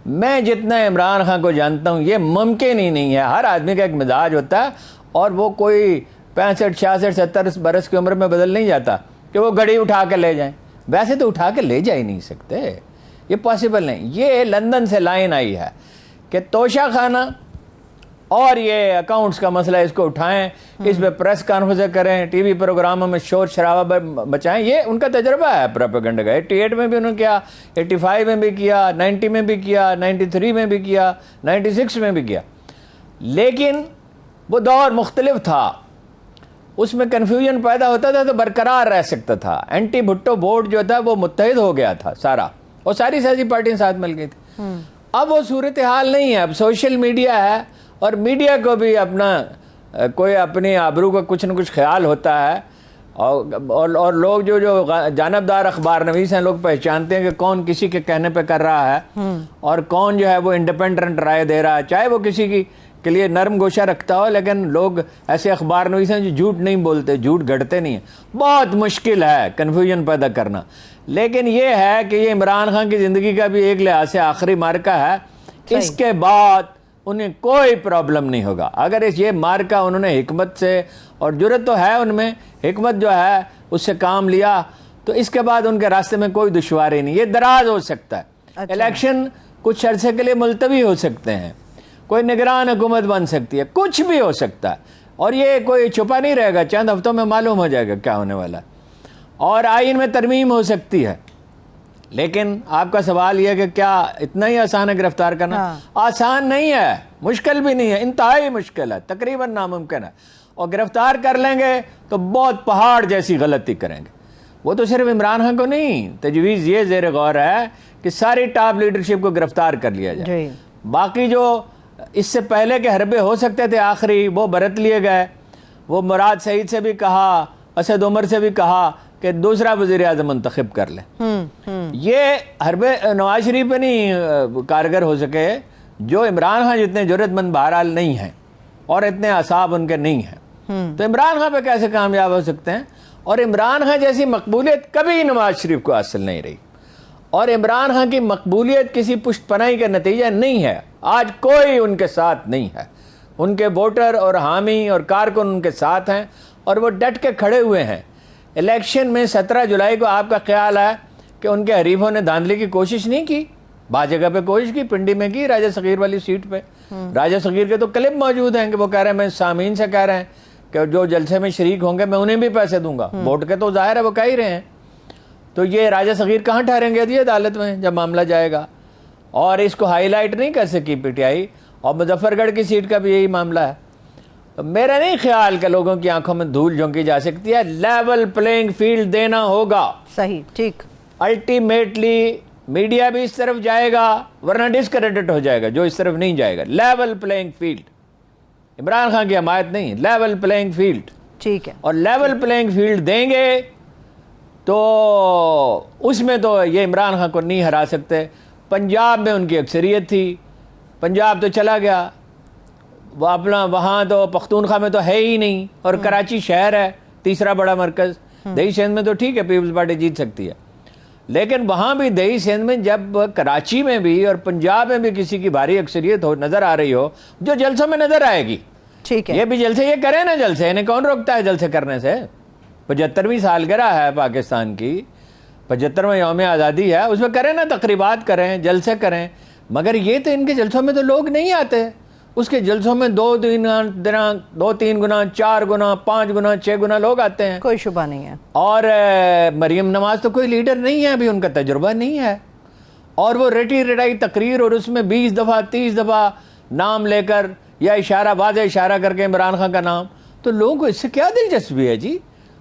میں جتنا عمران خان کو جانتا ہوں یہ ممکن ہی نہیں ہے. ہر آدمی کا ایک مزاج ہوتا ہے اور وہ کوئی 65 66 70 برس کی عمر میں بدل نہیں جاتا کہ وہ گڑی اٹھا کے لے جائیں. ویسے تو اٹھا کے لے جا ہی نہیں سکتے, یہ پاسبل نہیں. یہ لندن سے لائن آئی ہے کہ توشہ خانہ اور یہ اکاؤنٹس کا مسئلہ اس کو اٹھائیں, اس پہ پریس کانفرنس کریں, ٹی وی پروگراموں میں شور شرابہ بچائیں. یہ ان کا تجربہ ہے پروپیگنڈا کا. 88 میں بھی انہوں نے کیا, 85 میں بھی کیا, 90 میں بھی کیا, 93 میں بھی کیا, 96 میں بھی کیا. لیکن وہ دور مختلف تھا, اس میں کنفیوژن پیدا ہوتا تھا تو برقرار رہ سکتا تھا. اینٹی بھٹو بورڈ جو تھا وہ متحد ہو گیا تھا سارا, اور ساری سیاسی پارٹیاں ساتھ مل گئی تھی. اب وہ صورتحال نہیں ہے. اب سوشل میڈیا ہے اور میڈیا کو بھی اپنا کوئی اپنی آبرو کا کچھ نہ کچھ خیال ہوتا ہے, اور لوگ جو جانبدار اخبار نویس ہیں لوگ پہچانتے ہیں کہ کون کسی کے کہنے پہ کر رہا ہے اور کون جو ہے وہ انڈیپینڈنٹ رائے دے رہا ہے, چاہے وہ کسی کی کے لیے نرم گوشہ رکھتا ہو. لیکن لوگ ایسے اخبار نویس ہیں جو جھوٹ نہیں بولتے, جھوٹ گھڑتے نہیں ہیں. بہت مشکل ہے کنفیوژن پیدا کرنا. لیکن یہ ہے کہ یہ عمران خان کی زندگی کا بھی ایک لحاظ سے آخری مارکہ ہے. اس کے بعد انہیں کوئی پرابلم نہیں ہوگا. اگر یہ مارکہ انہوں نے حکمت سے, اور جرت تو ہے ان میں, حکمت جو ہے اس سے کام لیا, تو اس کے بعد ان کے راستے میں کوئی دشواری نہیں. یہ دراز ہو سکتا ہے, الیکشن کچھ عرصے کے لیے ملتوی ہو سکتے ہیں, کوئی نگران حکومت بن سکتی ہے, کچھ بھی ہو سکتا ہے, اور یہ کوئی چھپا نہیں رہے گا. چند ہفتوں میں معلوم ہو جائے گا کیا ہونے والا ہے. اور آئین میں ترمیم ہو سکتی ہے. لیکن آپ کا سوال یہ ہے کہ کیا اتنا ہی آسان ہے گرفتار کرنا؟ آسان نہیں ہے, مشکل بھی نہیں ہے, انتہائی مشکل ہے, تقریباً ناممکن ہے. اور گرفتار کر لیں گے تو بہت پہاڑ جیسی غلطی کریں گے. وہ تو صرف عمران خان کو نہیں, تجویز یہ زیر غور ہے کہ ساری ٹاپ لیڈرشپ کو گرفتار کر لیا جائے. باقی جو اس سے پہلے کے حربے ہو سکتے تھے آخری, وہ برت لیے گئے. وہ مراد سعید سے بھی کہا, اسد عمر سے بھی کہا کہ دوسرا وزیر اعظم منتخب کر لیں. یہ حربے نواز شریف پہ نہیں کارگر ہو سکے, جو عمران خان جتنے جرت مند بہرحال نہیں ہیں اور اتنے اعصاب ان کے نہیں ہیں, تو عمران خان پہ کیسے کامیاب ہو سکتے ہیں؟ اور عمران خان جیسی مقبولیت کبھی نواز شریف کو حاصل نہیں رہی, اور عمران خان کی مقبولیت کسی پشت پناہی کا نتیجہ نہیں ہے. آج کوئی ان کے ساتھ نہیں ہے. ان کے ووٹر اور حامی اور کارکن ان کے ساتھ ہیں, اور وہ ڈٹ کے کھڑے ہوئے ہیں. الیکشن میں 17 جولائی کو آپ کا خیال ہے کہ ان کے حریفوں نے دھاندلی کی کوشش نہیں کی؟ بعض جگہ پہ کوشش کی, پنڈی میں کی, راجہ صغیر والی سیٹ پہ. راجہ صغیر کے تو کلپ موجود ہیں کہ وہ کہہ رہے ہیں, میں سامعین سے کہہ رہے ہیں کہ جو جلسے میں شریک ہوں گے میں انہیں بھی پیسے دوں گا. ووٹ کے تو ظاہر ہے وہ کہہ ہی رہے ہیں. تو یہ راجہ صغیر کہاں ٹھہریں گے جی عدالت میں جب معاملہ جائے گا؟ اور اس کو ہائی لائٹ نہیں کر سکی پی ٹی آئی. اور مظفر گڑھ کی سیٹ کا بھی یہی معاملہ ہے. میرا نہیں خیال کہ لوگوں کی آنکھوں میں دھول جھونکی جا سکتی ہے. لیول پلینگ فیلڈ دینا ہوگا. صحیح, ٹھیک. الٹیمیٹلی میڈیا بھی اس طرف جائے گا, ورنہ ڈسکریڈٹ ہو جائے گا جو اس طرف نہیں جائے گا. Level playing field, Imran Khan کی حمایت نہیں, لیول پلینگ فیلڈ. ٹھیک ہے. اور لیول پلینگ فیلڈ دیں گے تو اس میں تو یہ عمران خان کو نہیں ہرا سکتے. پنجاب میں ان کی اکثریت تھی, پنجاب تو چلا گیا, وہ اپنا وہاں تو پختونخوا میں تو ہے ہی نہیں, اور کراچی شہر ہے تیسرا بڑا مرکز. دیہی سندھ میں تو ٹھیک ہے پیپلز پارٹی جیت سکتی ہے, لیکن وہاں بھی دیہی سندھ میں جب کراچی میں بھی اور پنجاب میں بھی کسی کی بھاری اکثریت ہو نظر آ رہی ہو, جو جلسوں میں نظر آئے گی, ٹھیک ہے, یہ بھی جلسے یہ کریں نا, جلسے انہیں کون روکتا ہے جلسے کرنے سے؟ 75ویں سالگرہ ہے پاکستان کی, 75واں یوم آزادی ہے, اس میں کریں نا, تقریبات کریں, جلسے کریں. مگر یہ تو ان کے جلسوں میں تو لوگ نہیں آتے. اس کے جلسوں میں 2 3 گنا 4 گنا 5 گنا 6 گنا لوگ آتے ہیں, کوئی شبہ نہیں ہے. اور مریم نواز تو کوئی لیڈر نہیں ہے, ابھی ان کا تجربہ نہیں ہے, اور وہ رٹی رٹائی تقریر, اور اس میں 20 دفعہ 30 دفعہ نام لے کر یا اشارہ واضح اشارہ کر کے عمران خان کا نام, تو لوگوں کو اس سے کیا دلچسپی ہے جی؟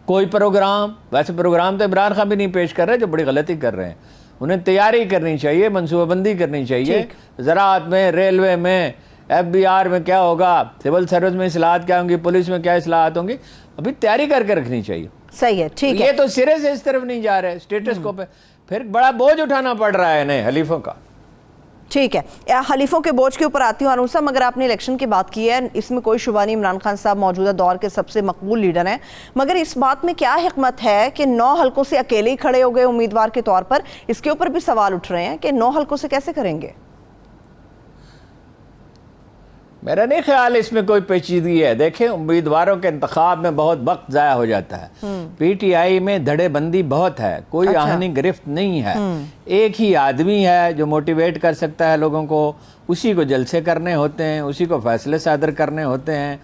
کوئی پروگرام, ویسے پروگرام تو عمران خان بھی نہیں پیش کر رہے, جو بڑی غلطی کر رہے ہیں. انہیں تیاری کرنی چاہیے, منصوبہ بندی کرنی چاہیے. زراعت میں, ریلوے میں, ایف بی آر میں کیا ہوگا, سول سروس میں اصلاحات کیا ہوں گی, پولیس میں کیا اصلاحات ہوں گی, ابھی تیاری کر کے رکھنی چاہیے. صحیح ہے, ٹھیک ہے. یہ تو سرے سے اس طرف نہیں جا رہے, اسٹیٹس کو پہ پھر بڑا بوجھ اٹھانا پڑ رہا ہے انہیں حلیفوں کا. ٹھیک ہے, حلیفوں کے بوجھ کے اوپر آتی ہوں. ہارون صاحب, مگر آپ نے الیکشن کی بات کی ہے, اس میں کوئی شبہ نہیں عمران خان صاحب موجودہ دور کے سب سے مقبول لیڈر ہیں, مگر اس بات میں کیا حکمت ہے کہ 9 حلقوں سے اکیلے ہی کھڑے ہو گئے امیدوار کے طور پر؟ اس کے اوپر بھی سوال اٹھ رہے ہیں کہ 9 حلقوں سے کیسے کریں گے؟ میرا نہیں خیال اس میں کوئی پیچیدگی ہے. دیکھیں امیدواروں کے انتخاب میں بہت وقت ضائع ہو جاتا ہے. پی ٹی آئی میں دھڑے بندی بہت ہے, کوئی آہنی گرفت نہیں ہے. ایک ہی آدمی ہے جو موٹیویٹ کر سکتا ہے لوگوں کو, اسی کو جلسے کرنے ہوتے ہیں, اسی کو فیصلے صادر کرنے ہوتے ہیں.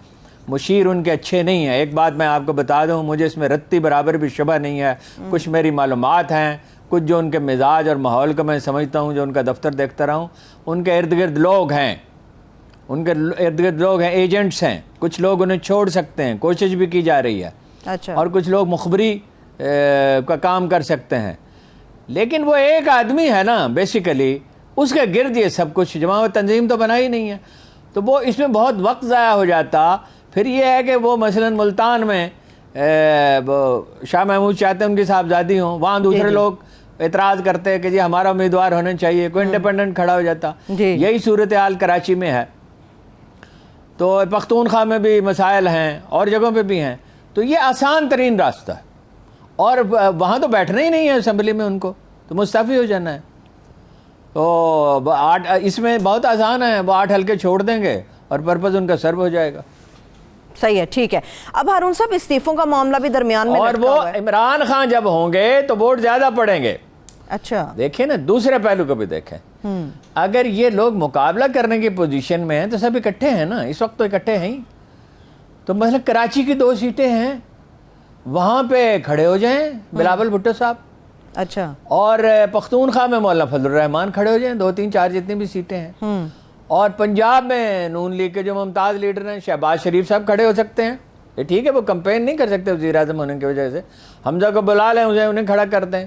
مشیر ان کے اچھے نہیں ہیں. ایک بات میں آپ کو بتا دوں, مجھے اس میں رتی برابر بھی شبہ نہیں ہے. کچھ میری معلومات ہیں, کچھ جو ان کے مزاج اور ماحول کو میں سمجھتا ہوں, جو ان کا دفتر دیکھتا رہا ہوں, ان کے ارد گرد لوگ ہیں, ان کے ارد گرد لوگ ہیں, ایجنٹس ہیں. کچھ لوگ انہیں چھوڑ سکتے ہیں, کوشش بھی کی جا رہی ہے. اچھا. اور کچھ لوگ مخبری کا کام کر سکتے ہیں. لیکن وہ ایک آدمی ہے نا بیسیکلی, اس کے گرد یہ سب کچھ جماع و تنظیم تو بنا ہی نہیں ہے. تو وہ اس میں بہت وقت ضائع ہو جاتا. پھر یہ ہے کہ وہ مثلا ملتان میں شاہ محمود چاہتے ہیں ان کی صاحبزادی ہوں, وہاں دوسرے لوگ اعتراض کرتے ہیں کہ جی ہمارا امیدوار ہونا چاہیے, کوئی انڈیپینڈنٹ کھڑا ہو جاتا. یہی صورتحال کراچی میں ہے. تو پختونخوا میں بھی مسائل ہیں اور جگہوں پہ بھی ہیں. تو یہ آسان ترین راستہ ہے, اور وہاں تو بیٹھنا ہی نہیں ہے اسمبلی میں, ان کو تو مستعفی ہو جانا ہے. تو اس میں بہت آسان ہے, وہ 8 حلقے چھوڑ دیں گے اور پرپز ان کا سرو ہو جائے گا. صحیح ہے, ٹھیک ہے. اب ہارون صاحب استعفوں کا معاملہ بھی درمیان میں اور وہ عمران خان جب ہوں گے تو ووٹ زیادہ پڑیں گے. اچھا دیکھیں نا, دوسرے پہلو کو بھی دیکھیں. اگر یہ لوگ مقابلہ کرنے کی پوزیشن میں ہیں تو سب اکٹھے ہیں نا, اس وقت تو اکٹھے ہیں ہی. تو مثلا کراچی کی 2 سیٹیں ہیں, وہاں پہ کھڑے ہو جائیں بلاول بھٹو صاحب. اچھا. اور پختونخوا میں مولانا فضل الرحمان کھڑے ہو جائیں, 2 3 4 جتنی بھی سیٹیں ہیں. اور پنجاب میں نون لیگ کے جو ممتاز لیڈر ہیں شہباز شریف صاحب کھڑے ہو سکتے ہیں. یہ ٹھیک ہے, وہ کمپین نہیں کر سکتے وزیر اعظم ہونے کی وجہ سے, حمزہ کو بلا لیں, انہیں کھڑا کر دیں.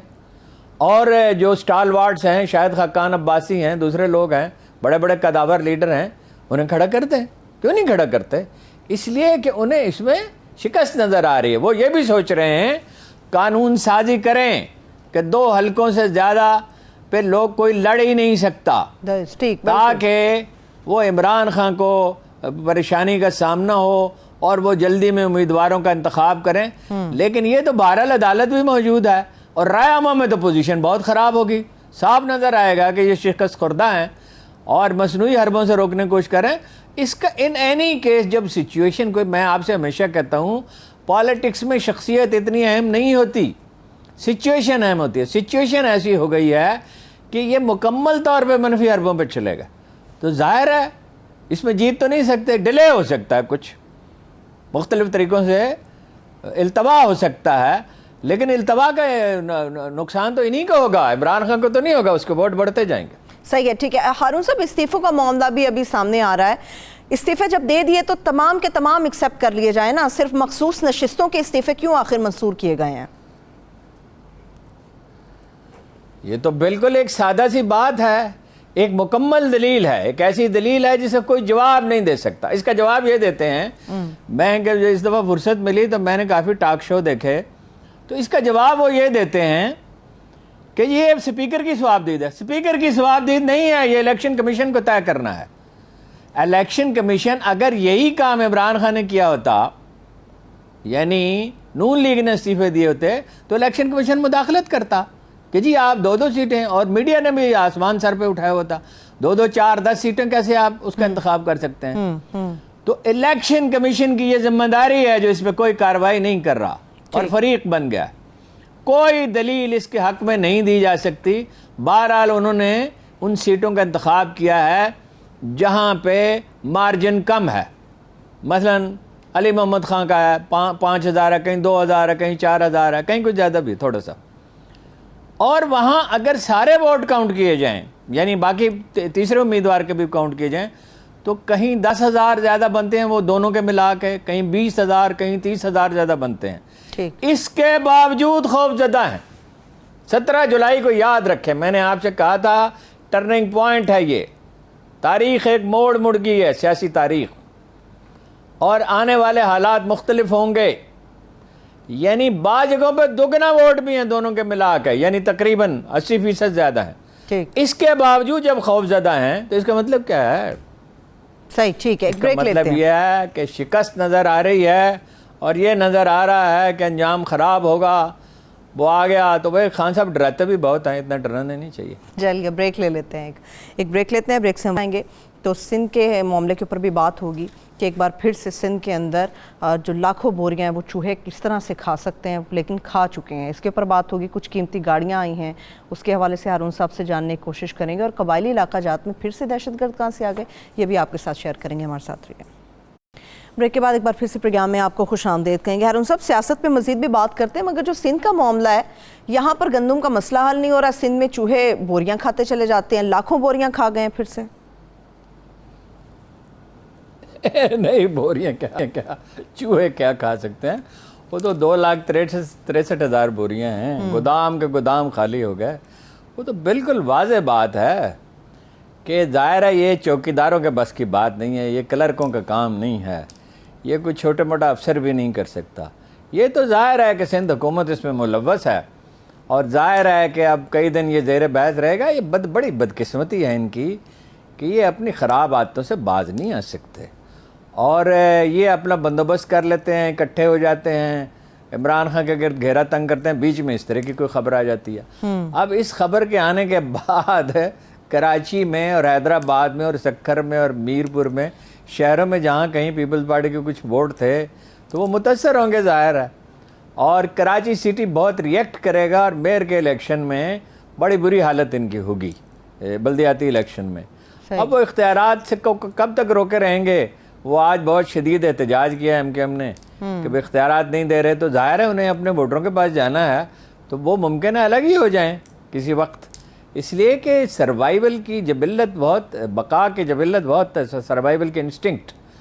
اور جو سٹال وارڈز ہیں, شاہد خاقان عباسی ہیں, دوسرے لوگ ہیں, بڑے بڑے قداور لیڈر ہیں, انہیں کھڑا کرتے ہیں. کیوں نہیں کھڑا کرتے؟ اس لیے کہ انہیں اس میں شکست نظر آ رہی ہے. وہ یہ بھی سوچ رہے ہیں قانون سازی کریں کہ 2 حلقوں سے زیادہ پہ لوگ کوئی لڑ ہی نہیں سکتا, تاکہ وہ عمران خان کو پریشانی کا سامنا ہو اور وہ جلدی میں امیدواروں کا انتخاب کریں. لیکن یہ تو بہرحال عدالت بھی موجود ہے, اور رائے عامہ میں تو پوزیشن بہت خراب ہوگی. صاف نظر آئے گا کہ یہ شکست خوردہ ہیں اور مصنوعی حربوں سے روکنے کی کوشش کریں. اس کا ان اینی کیس جب سچویشن کوئی, میں آپ سے ہمیشہ کہتا ہوں پالیٹکس میں شخصیت اتنی اہم نہیں ہوتی, سچویشن اہم ہوتی ہے. سچویشن ایسی ہو گئی ہے کہ یہ مکمل طور پہ منفی حربوں پہ چلے گا, تو ظاہر ہے اس میں جیت تو نہیں سکتے. ڈیلے ہو سکتا ہے, کچھ مختلف طریقوں سے التوا ہو سکتا ہے, لیکن التوا کا نقصان تو انہی کو ہوگا, عمران خان کو تو نہیں ہوگا, اس کے ووٹ بڑھتے جائیں گے. صحیح ہے, ٹھیک ہے. ہارون صاحب استعفوں کا معاملہ بھی ابھی سامنے آ رہا ہے. استعفے جب دے دیے تو تمام کے تمام ایکسیپٹ کر لیے جائیں نا, صرف مخصوص نشستوں کے استعفے کیوں آخر منظور کیے گئے ہیں؟ یہ تو بالکل ایک سادہ سی بات ہے, ایک مکمل دلیل ہے, ایک ایسی دلیل ہے جسے کوئی جواب نہیں دے سکتا. اس کا جواب یہ دیتے ہیں, میں کہ اس دفعہ فرصت ملی تو میں نے کافی ٹاک شو دیکھے, تو اس کا جواب وہ یہ دیتے ہیں کہ یہ سپیکر کی ثوابدید ہے. سپیکر کی ثوابدید نہیں ہے, یہ الیکشن کمیشن کو طے کرنا ہے. الیکشن کمیشن اگر یہی کام عمران خان نے کیا ہوتا, یعنی نون لیگ نے استعفے دیے ہوتے, تو الیکشن کمیشن مداخلت کرتا کہ جی آپ 2 سیٹیں, اور میڈیا نے بھی آسمان سر پہ اٹھایا ہوتا, 2 4 10 سیٹیں کیسے آپ اس کا انتخاب کر سکتے ہیں. تو الیکشن کمیشن کی یہ ذمہ داری ہے جو اس پہ کوئی کارروائی نہیں کر رہا اور فریق بن گیا. کوئی دلیل اس کے حق میں نہیں دی جا سکتی. بہرحال انہوں نے ان سیٹوں کا انتخاب کیا ہے جہاں پہ مارجن کم ہے. مثلا علی محمد خان کا ہے 5,000 ہے, کہیں 2,000 ہے, کہیں 4,000 ہے, کہیں کچھ زیادہ بھی تھوڑا سا. اور وہاں اگر سارے ووٹ کاؤنٹ کیے جائیں, یعنی باقی تیسرے امیدوار کے بھی کاؤنٹ کیے جائیں, تو کہیں 10,000 زیادہ بنتے ہیں وہ دونوں کے ملا کے, کہیں 20,000, کہیں 30,000 زیادہ بنتے ہیں. اس کے باوجود خوف زدہ ہیں. 17 جولائی کو یاد رکھیں, میں نے آپ سے کہا تھا ٹرننگ پوائنٹ ہے یہ, تاریخ ایک موڑ مڑ گئی ہے, سیاسی تاریخ, اور آنے والے حالات مختلف ہوں گے. یعنی بعض جگہوں پہ 2 گنا ووٹ بھی ہیں دونوں کے ملا کے, یعنی تقریباً 80% زیادہ ہیں. اس کے باوجود جب خوف زدہ ہیں تو اس کا مطلب کیا ہے؟ صحیح, ٹھیک ہے, مطلب یہ ہے کہ شکست نظر آ رہی ہے, اور یہ نظر آ رہا ہے کہ انجام خراب ہوگا, وہ آ گیا تو بھائی خان صاحب ڈراتے بھی بہت ہیں, اتنا ڈرانا نہیں چاہیے. چلیے بریک لے لیتے ہیں, ایک بریک لیتے ہیں. بریک سے ہم آئیں گے تو سندھ کے معاملے کے اوپر بھی بات ہوگی کہ ایک بار پھر سے سندھ کے اندر جو لاکھوں بوریاں ہیں وہ چوہے کس طرح سے کھا سکتے ہیں لیکن کھا چکے ہیں, اس کے اوپر بات ہوگی. کچھ قیمتی گاڑیاں آئی ہیں, اس کے حوالے سے ہارون صاحب سے جاننے کی کوشش کریں گے, اور قبائلی علاقہ جات میں پھر سے دہشت گرد کہاں سے آ گئے یہ بھی آپ کے ساتھ شیئر کریں گے. ہمارے ساتھ رہیے. بریک کے بعد ایک بار پھر سے پروگرام میں آپ کو خوش آمدید کہیں گے. ہارون صاحب سیاست پہ مزید بھی بات کرتے ہیں, مگر جو سندھ کا معاملہ ہے یہاں پر گندم کا مسئلہ حل نہیں ہو رہا. سندھ میں چوہے بوریاں کھاتے چلے جاتے ہیں, لاکھوں بوریاں کھا گئے ہیں پھر سے. نہیں بوریاں کیا چوہے کیا کھا سکتے ہیں, وہ تو 2,63,000 بوریاں ہیں, گودام کے گودام خالی ہو گئے. وہ تو بالکل واضح بات ہے کہ ظاہر ہے یہ چوکیداروں کے بس کی بات نہیں ہے, یہ کلرکوں کا کام نہیں ہے, یہ کوئی چھوٹے موٹا افسر بھی نہیں کر سکتا. یہ تو ظاہر ہے کہ سندھ حکومت اس میں ملوث ہے, اور ظاہر ہے کہ اب کئی دن یہ زیر بحث رہے گا. یہ بڑی بدقسمتی ہے ان کی کہ یہ اپنی خراب عادتوں سے باز نہیں آ سکتے, اور یہ اپنا بندوبست کر لیتے ہیں, اکٹھے ہو جاتے ہیں, عمران خان کے گرد گھیرا تنگ کرتے ہیں, بیچ میں اس طرح کی کوئی خبر آ جاتی ہے. اب اس خبر کے آنے کے بعد کراچی میں اور حیدرآباد میں اور سکھر میں اور میرپور میں, شہروں میں جہاں کہیں پیپلز پارٹی کے کچھ ووٹ تھے تو وہ متاثر ہوں گے ظاہر ہے, اور کراچی سٹی بہت ریئیکٹ کرے گا, اور میئر کے الیکشن میں بڑی بری حالت ان کی ہوگی, بلدیاتی الیکشن میں. اب وہ اختیارات سے کب تک روکے رہیں گے؟ وہ آج بہت شدید احتجاج کیا ہے MKM نے کہ وہ اختیارات نہیں دے رہے, تو ظاہر ہے انہیں اپنے ووٹروں کے پاس جانا ہے, تو وہ ممکن ہے الگ ہی ہو جائیں کسی وقت. اس لیے کہ سروائیول کی جبلت بہت, بقا کی جبلت بہت, سروائیول کے انسٹنکٹ